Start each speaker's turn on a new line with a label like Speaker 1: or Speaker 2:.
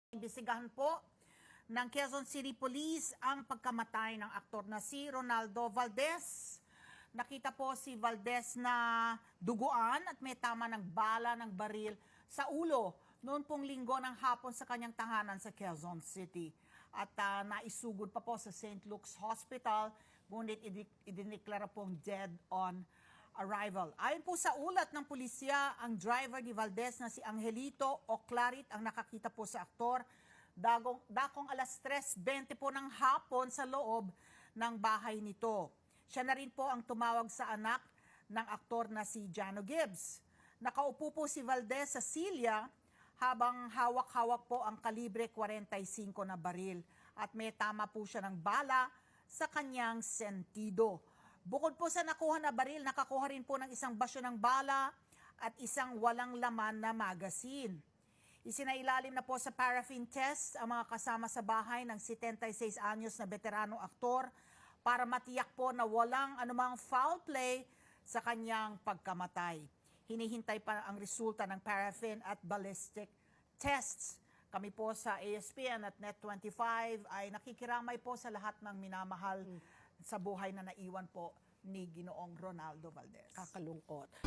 Speaker 1: Imbestigahan po ng Quezon City Police ang pagkamatay ng aktor na si Ronaldo Valdez. Nakita po si Valdez na duguan at may tama ng bala ng baril sa ulo noon pong linggo ng hapon sa kanyang tahanan sa Quezon City. At naisugod pa po sa St. Luke's Hospital, ngunit idineklara pong dead on arrival. Ayon po sa ulat ng pulisya, ang driver ni Valdez na si Angelito Oclarit ang nakakita po sa aktor dakong alas 3:20 po ng hapon sa loob ng bahay nito. Siya na rin po ang tumawag sa anak ng aktor na si Jano Gibbs. Nakaupo po si Valdez sa silya habang hawak-hawak po ang kalibre 45 na baril at may tama po siya ng bala sa kanyang sentido. Bukod po sa nakuha na baril, nakakuha rin po ng isang basyo ng bala at isang walang laman na magasin. Isinailalim na po sa paraffin test ang mga kasama sa bahay ng 76 anyos na veterano aktor para matiyak po na walang anumang foul play sa kanyang pagkamatay. Hinihintay pa ang resulta ng paraffin at ballistic tests. Kami po sa ASPN at Net25 ay nakikiramay po sa lahat ng minamahal sa buhay na naiwan po ni Ginoong Ronaldo Valdez.
Speaker 2: Kakalungkot.